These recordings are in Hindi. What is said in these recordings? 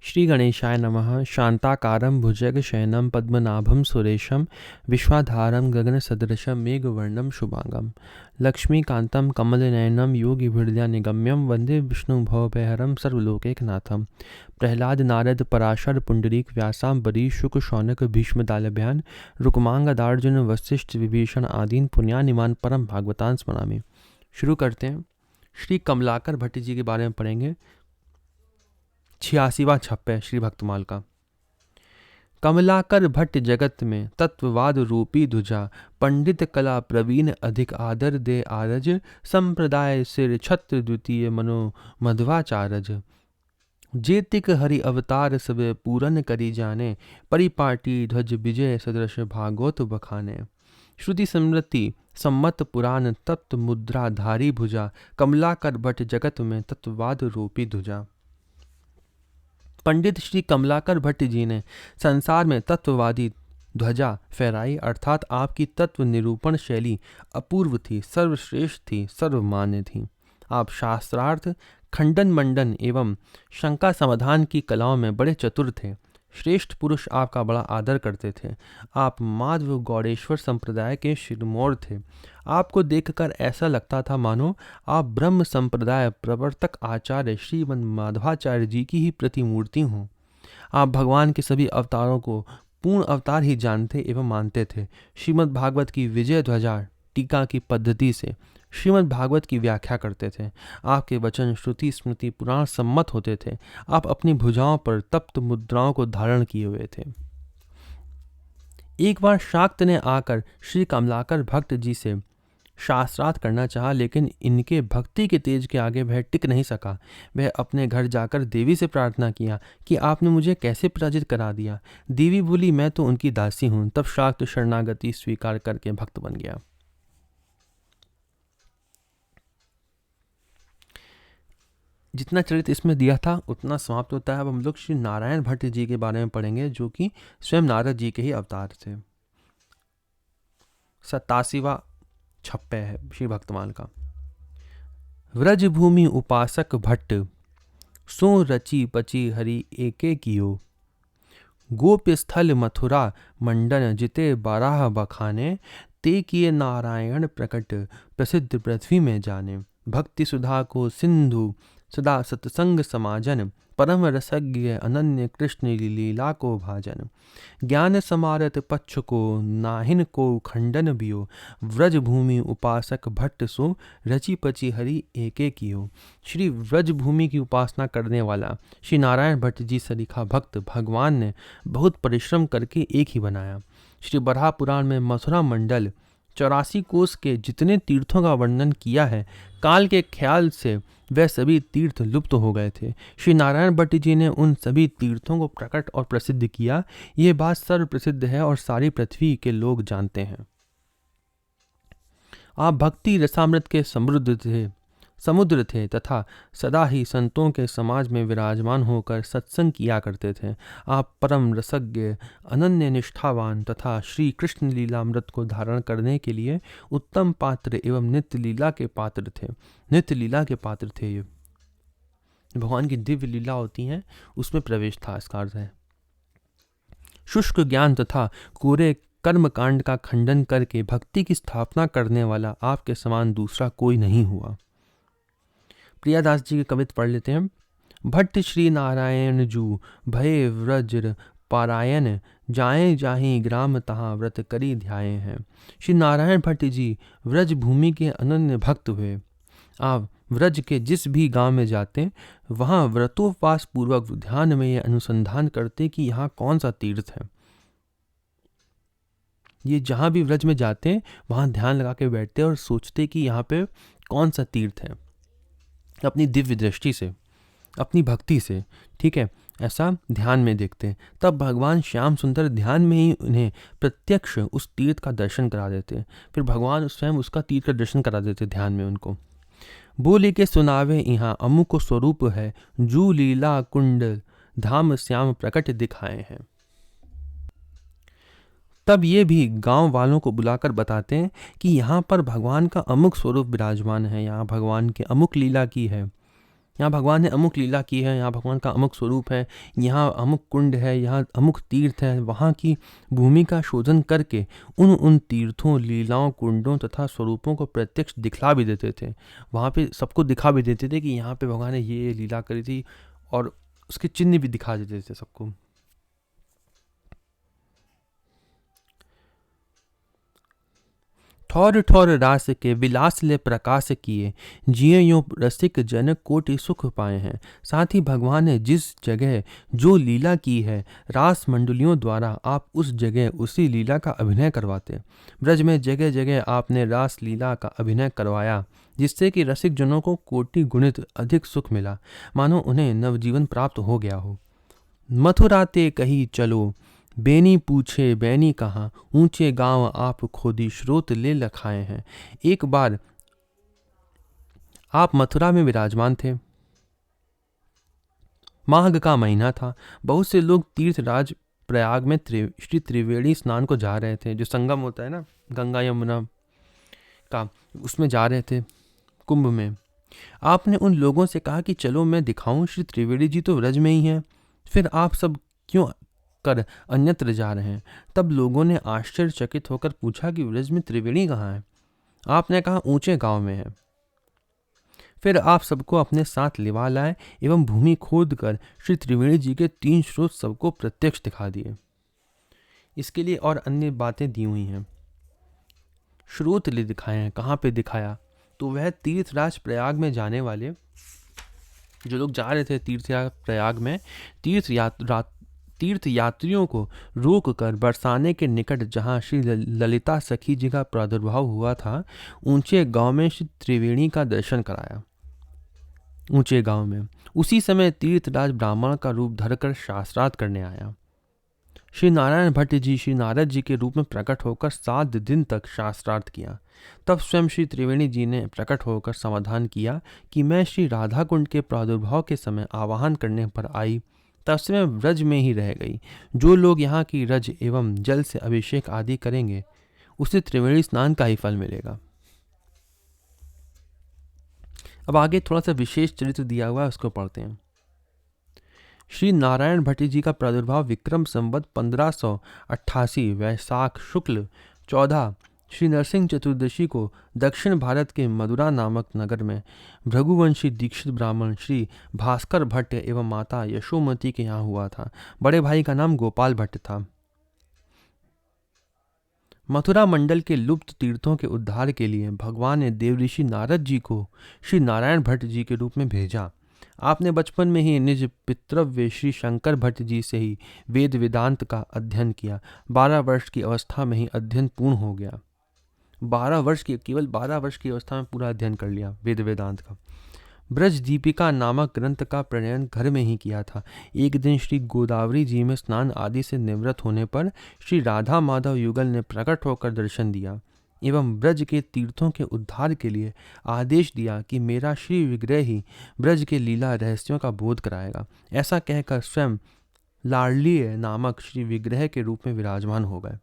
श्री गणेशाय नमः। शांताकारं भुजगशयनं पद्मनाभं सुरेशं विश्वाधारं गगनसदृशं मेघवर्णं शुभांगं लक्ष्मीकान्तं कमलनयनं योगिभिर्ध्यानगम्यं वन्दे विष्णुभवभयहरं सर्वलोकैकनाथं। प्रह्लाद नारद पराशर पुंडरीक व्यासाम्बरीश शुक शौनक भीष्मदालभ्यान् रुक्मांगदार्जुन वसिष्ठ विभीषण आदीन पुण्यानिमान परम भागवतान स्मरामि। शुरू करते हैं। श्री कमलाकर भट्ट जी के बारे में पढ़ेंगे। 86वां छप्पे श्री भक्तमाल का। कमलाकर भट्ट जगत में तत्ववाद रूपी ध्वजा, पंडित कला प्रवीण अधिक आदर दे आरज, संप्रदाय सिर छत्र द्वितीय मनो मध्वाचारज। जेतिक हरि अवतार सब पूरन करी जाने, परिपाटी ध्वज विजय सदृश भागवत बखाने। श्रुति स्मृति सम्मत पुराण तप्त मुद्राधारी भुजा, कमलाकर भट्ट जगत में तत्ववाद रूपी ध्वजा। पंडित श्री कमलाकर भट्ट जी ने संसार में तत्ववादी ध्वजा फहराई, अर्थात आपकी तत्व निरूपण शैली अपूर्व थी, सर्वश्रेष्ठ थी, सर्वमान्य थी। आप शास्त्रार्थ, खंडन मंडन एवं शंका समाधान की कलाओं में बड़े चतुर थे। श्रेष्ठ पुरुष आपका बड़ा आदर करते थे। आप माधव गौड़ेश्वर संप्रदाय के शिरमौर थे। आपको देखकर ऐसा लगता था मानो आप ब्रह्म संप्रदाय प्रवर्तक आचार्य श्रीमद माधवाचार्य जी की ही प्रतिमूर्ति हों। आप भगवान के सभी अवतारों को पूर्ण अवतार ही जानते एवं मानते थे। श्रीमद् भागवत की विजय ध्वजा टीका की पद्धति से श्रीमद् भागवत की व्याख्या करते थे। आपके वचन श्रुति स्मृति पुराण सम्मत होते थे। आप अपनी भुजाओं पर तप्त मुद्राओं को धारण किए हुए थे। एक बार शाक्त ने आकर श्री कमलाकर भट्ट जी से शास्त्रार्थ करना चाहा, लेकिन इनके भक्ति के तेज के आगे वह टिक नहीं सका। वह अपने घर जाकर देवी से प्रार्थना किया कि आपने मुझे कैसे पराजित करा दिया। देवी बोली, मैं तो उनकी दासी हूं। तब शाक्त शरणागति स्वीकार करके भक्त बन गया। जितना चरित्र इसमें दिया था उतना समाप्त होता है। अब हम लोग श्री नारायण भट्ट जी के बारे में पढ़ेंगे, जो कि स्वयं नारद जी के ही अवतार थे। 87वां छप्पे है श्री भक्तमाल का। व्रज भूमि उपासक भट्ट, सो रची पची हरि एके कियो। गोप्य स्थल मथुरा मंडन जिते बाराह बखाने, ते किए नारायण प्रकट प्रसिद्ध पृथ्वी में जाने। भक्ति सुधा को सिंधु सदा सत्संग समाजन, परम रसज्ञ अनन्य कृष्ण लीला को भाजन। ज्ञान समारत पक्ष को नाहिन को खंडन बियो, व्रज भूमि उपासक भट्ट सो रची पची हरि एके कियो। श्री व्रज भूमि की उपासना करने वाला श्री नारायण भट्ट जी से लिखा भक्त भगवान ने बहुत परिश्रम करके एक ही बनाया। श्री बराह पुराण में मथुरा मंडल 84 कोस के जितने तीर्थों का वर्णन किया है, काल के ख्याल से वह सभी तीर्थ लुप्त हो गए थे। श्री नारायण भट्ट जी ने उन सभी तीर्थों को प्रकट और प्रसिद्ध किया। यह बात सर्व प्रसिद्ध है और सारी पृथ्वी के लोग जानते हैं। आप भक्ति रसामृत के समुद्र थे तथा सदा ही संतों के समाज में विराजमान होकर सत्संग किया करते थे। आप परम रसज्ञ अनन्य निष्ठावान तथा श्री कृष्ण लीलामृत को धारण करने के लिए उत्तम पात्र एवं नित्य लीला के पात्र थे। ये भगवान की दिव्य लीला होती हैं, उसमें प्रवेश था, इसका अर्थ है। शुष्क ज्ञान तथा कोरे कर्म कांड का खंडन करके भक्ति की स्थापना करने वाला आपके समान दूसरा कोई नहीं हुआ। प्रियादास जी के कवित पढ़ लेते हैं। भट्ट श्री नारायण जू भय व्रज पारायण, जाए जाहि ग्राम तहाँ व्रत करी ध्याये हैं। श्री नारायण भट्ट जी व्रज भूमि के अनन्य भक्त हुए। आप व्रज के जिस भी गांव में जाते वहां व्रतोपवास पूर्वक ध्यान में ये अनुसंधान करते कि यहाँ कौन सा तीर्थ है। ये जहाँ भी व्रज में जाते वहाँ ध्यान लगा के बैठते और सोचते कि यहाँ पे कौन सा तीर्थ है, अपनी दिव्य दृष्टि से, अपनी भक्ति से, ठीक है, ऐसा ध्यान में देखते हैं। तब भगवान श्याम सुंदर ध्यान में ही उन्हें प्रत्यक्ष उस तीर्थ का दर्शन करा देते। फिर भगवान स्वयं उसका तीर्थ का दर्शन करा देते ध्यान में उनको। बोले के सुनावे यहाँ अमुक स्वरूप है, जू लीला कुंड धाम श्याम प्रकट दिखाए हैं। तब ये भी गांव वालों को बुलाकर बताते हैं कि यहाँ पर भगवान का अमुक स्वरूप विराजमान है, यहाँ भगवान की अमुक लीला की है। यहाँ भगवान ने अमुक लीला की है, यहाँ भगवान का अमुक स्वरूप है, यहाँ अमुक कुंड है, यहाँ अमुक तीर्थ है, वहाँ की भूमि का शोधन करके उन तीर्थों, लीलाओं, कुंडों तथा स्वरूपों को प्रत्यक्ष दिखला भी देते थे। वहाँ पे सबको दिखा भी देते थे कि यहाँ पे भगवान ने ये लीला करी थी, और उसके चिन्ह भी दिखा देते थे सबको। ठौर ठौर रास के विलास ले प्रकाश किए, जिये यूं रसिक जन कोटि सुख पाए हैं। साथ ही भगवान ने जिस जगह जो लीला की है, रास मंडलियों द्वारा आप उस जगह उसी लीला का अभिनय करवाते। ब्रज में जगह जगह आपने रास लीला का अभिनय करवाया, जिससे कि रसिक जनों को कोटि गुणित अधिक सुख मिला, मानो उन्हें नवजीवन प्राप्त हो गया हो। मथुरा ते कही चलो, बेनी पूछे बैनी कहाँ, ऊंचे गांव आप खोदी स्रोत ले लखाए हैं। एक बार आप मथुरा में विराजमान थे। माघ का महीना था। बहुत से लोग तीर्थराज प्रयाग में श्री त्रिवेणी स्नान को जा रहे थे, जो संगम होता है ना गंगा यमुना का, उसमें जा रहे थे कुंभ में। आपने उन लोगों से कहा कि चलो मैं दिखाऊं, श्री त्रिवेणी जी तो व्रज में ही हैं, फिर आप सब क्यों कर अन्यत्र जा रहे हैं। तब लोगों ने आश्चर्यचकित होकर पूछा कि व्रज में त्रिवेणी कहाँ है। आपने कहा ऊंचे गांव में है। फिर आप सबको अपने साथ लिवा लाए एवं भूमि खोद कर श्री त्रिवेणी जी के 3 स्रोत सबको प्रत्यक्ष दिखा दिए। इसके लिए और अन्य बातें दी हुई हैं। स्रोत ले दिखाए हैं। कहाँ पे दिखाया? तो वह तीर्थराज प्रयाग में जाने वाले जो लोग जा रहे थे तीर्थराज प्रयाग में, तीर्थ यात्रियों को रोक कर बरसाने के निकट जहाँ श्री ललिता सखी जी का प्रादुर्भाव हुआ था, ऊंचे गांव में श्री त्रिवेणी का दर्शन कराया। ऊंचे गांव में उसी समय तीर्थराज ब्राह्मण का रूप धरकर शास्त्रार्थ करने आया। श्री नारायण भट्ट जी श्री नारद जी के रूप में प्रकट होकर 7 दिन तक शास्त्रार्थ किया। तब स्वयं श्री त्रिवेणी जी ने प्रकट होकर समाधान किया कि मैं श्री राधा कुंड के प्रादुर्भाव के समय आवाहन करने पर आई, तब से मैं व्रज में ही रह गई। जो लोग यहाँ की रज एवं जल से अभिषेक आदि करेंगे, उसे त्रिवेणी स्नान का ही फल मिलेगा। अब आगे थोड़ा सा विशेष चरित्र दिया हुआ है, उसको पढ़ते हैं। श्री नारायण भट्ट जी का प्रादुर्भाव विक्रम संवत 1588 वैशाख शुक्ल 14 श्री नरसिंह चतुर्दशी को दक्षिण भारत के मदुरा नामक नगर में भृगुवंशी दीक्षित ब्राह्मण श्री भास्कर भट्ट एवं माता यशोमती के यहाँ हुआ था। बड़े भाई का नाम गोपाल भट्ट था। मथुरा मंडल के लुप्त तीर्थों के उद्धार के लिए भगवान ने देवऋषि नारद जी को श्री नारायण भट्ट जी के रूप में भेजा। आपने बचपन में ही निज पितृव्य श्री शंकर भट्ट जी से ही वेद वेदांत का अध्ययन किया। 12 वर्ष की अवस्था में ही अध्ययन पूर्ण हो गया। केवल 12 वर्ष की अवस्था में पूरा अध्ययन कर लिया वेद वेदांत का। ब्रज दीपिका नामक ग्रंथ का प्रणयन घर में ही किया था। एक दिन श्री गोदावरी जी में स्नान आदि से निवृत्त होने पर श्री राधा माधव युगल ने प्रकट होकर दर्शन दिया एवं ब्रज के तीर्थों के उद्धार के लिए आदेश दिया कि मेरा श्री विग्रह ही ब्रज के लीला रहस्यों का बोध कराएगा। ऐसा कहकर स्वयं लाडलीय नामक श्री विग्रह के रूप में विराजमान हो गए।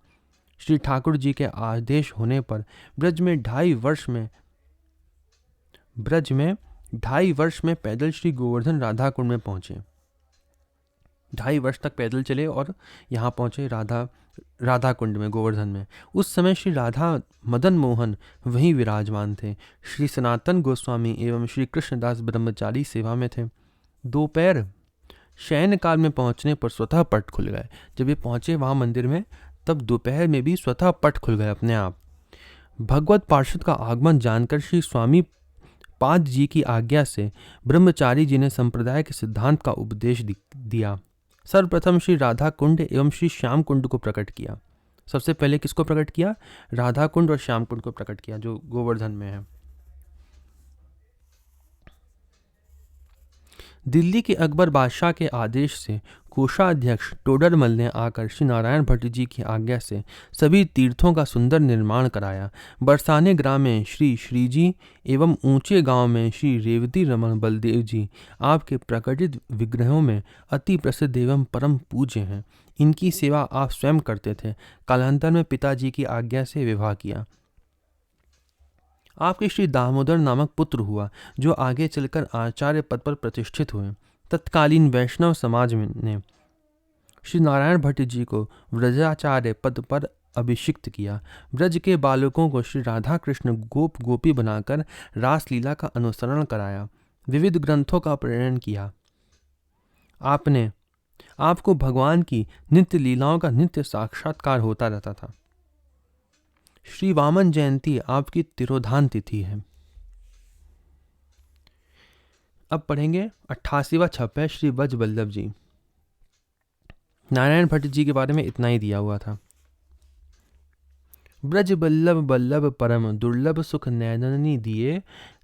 श्री ठाकुर जी के आदेश होने पर ब्रज में 2.5 वर्ष में पैदल श्री गोवर्धन राधा कुंड में पहुंचे। 2.5 वर्ष तक पैदल चले और यहाँ पहुंचे राधा कुंड में, गोवर्धन में। उस समय श्री राधा मदन मोहन वहीं विराजमान थे। श्री सनातन गोस्वामी एवं श्री कृष्णदास ब्रह्मचारी सेवा में थे। दोपहर शयन काल में पहुंचने पर स्वतः पट खुल गए। जब ये पहुंचे वहाँ मंदिर में, तब दोपहर में भी स्वतः पट खुल गए अपने आप। भगवत पार्षद का आगमन जानकर श्री स्वामी पाद जी की आज्ञा से ब्रह्मचारी जी ने संप्रदाय के सिद्धांत का उपदेश दिया। सर्वप्रथम श्री राधा कुंड एवं श्री श्याम कुंड को प्रकट किया। सबसे पहले किसको प्रकट किया? राधा कुंड और श्याम कुंड को प्रकट किया, जो गोवर्धन में है। दिल्ली के अकबर बादशाह के आदेश से कोषाध्यक्ष टोडरमल ने आकर श्री नारायण भट्ट जी की आज्ञा से सभी तीर्थों का सुंदर निर्माण कराया। बरसाने ग्राम में श्री श्रीजी एवं ऊंचे गांव में श्री रेवती रमन बलदेव जी आपके प्रकटित विग्रहों में अति प्रसिद्ध एवं परम पूज्य हैं। इनकी सेवा आप स्वयं करते थे। कालांतर में पिताजी की आज्ञा से विवाह किया। आपके श्री दामोदर नामक पुत्र हुआ, जो आगे चलकर आचार्य पद पर प्रतिष्ठित हुए। तत्कालीन वैष्णव समाज ने श्री नारायण भट्ट जी को व्रजाचार्य पद पर अभिषिक्त किया। ब्रज के बालकों को श्री राधा कृष्ण गोप गोपी बनाकर रासलीला का अनुसरण कराया, विविध ग्रंथों का प्रेरण किया। आपको भगवान की नित्य लीलाओं का नित्य साक्षात्कार होता रहता था। श्री वामन जयंती आपकी तिरोधान तिथि है। अब पढ़ेंगे 88वां छप्पा श्री ब्रज वल्लभ जी। नारायण भट्ट जी के बारे में इतना ही दिया हुआ था। ब्रज बल्लभ बल्लभ परम दुर्लभ सुख नैननी दिए,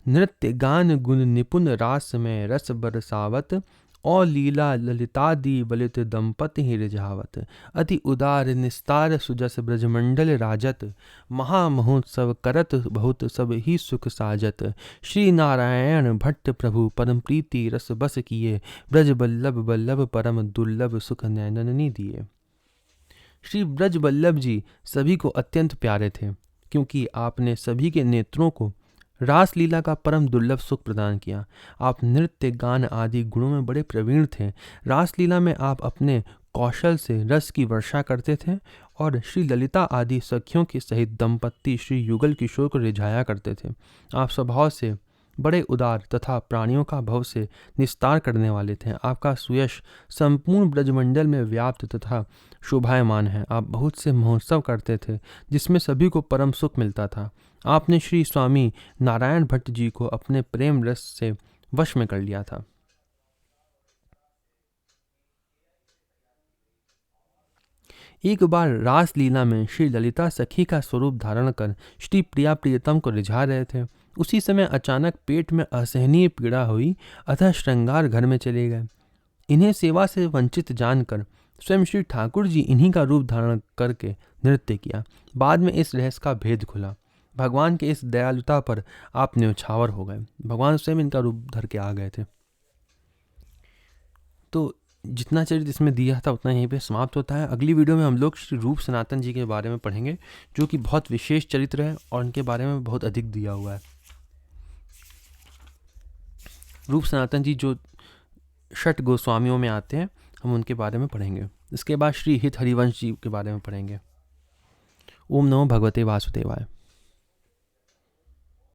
नृत्य गान गुण निपुण रास में रस बरसावत, और लीला ललितादि बलित दंपति ही रिझावत, अति उदार निस्तार सुजस ब्रजमंडल राजत, महामहोत्सव करत बहुत सब ही सुख साजत, श्री नारायण भट्ट प्रभु परम प्रीति रस बस किए, ब्रज बल्लभ बल्लभ परम दुर्लभ सुख नैननी दिए। श्री ब्रज वल्लभ जी सभी को अत्यंत प्यारे थे, क्योंकि आपने सभी के नेत्रों को रासलीला का परम दुर्लभ सुख प्रदान किया। आप नृत्य गान आदि गुणों में बड़े प्रवीण थे। रासलीला में आप अपने कौशल से रस की वर्षा करते थे और श्री ललिता आदि सखियों के सहित दंपत्ति श्री युगल किशोर को रिझाया करते थे। आप स्वभाव से बड़े उदार तथा प्राणियों का भव से निस्तार करने वाले थे। आपका सुयश संपूर्ण ब्रजमंडल में व्याप्त तथा शोभायमान है। आप बहुत से महोत्सव करते थे, जिसमें सभी को परम सुख मिलता था। आपने श्री स्वामी नारायण भट्ट जी को अपने प्रेम रस से वश में कर लिया था। एक बार रासलीला में श्री ललिता सखी का स्वरूप धारण कर श्री प्रिया प्रियतम को रिझा रहे थे। उसी समय अचानक पेट में असहनीय पीड़ा हुई, अतः श्रृंगार घर में चले गए। इन्हें सेवा से वंचित जानकर स्वयं श्री ठाकुर जी इन्हीं का रूप धारण करके नृत्य किया। बाद में इस रहस्य का भेद खुला। भगवान के इस दयालुता पर आप न्यौछावर हो गए। भगवान स्वयं इनका रूप धर के आ गए थे। तो जितना चरित्र इसमें दिया था उतना यहीं पे समाप्त होता है। अगली वीडियो में हम लोग श्री रूप सनातन जी के बारे में पढ़ेंगे, जो कि बहुत विशेष चरित्र है और उनके बारे में बहुत अधिक दिया हुआ है। रूप सनातन जी जो षट गोस्वामियों में आते हैं, हम उनके बारे में पढ़ेंगे। इसके बाद श्री हित हरिवंश जी के बारे में पढ़ेंगे। ओम नमो भगवते वासुदेवाय।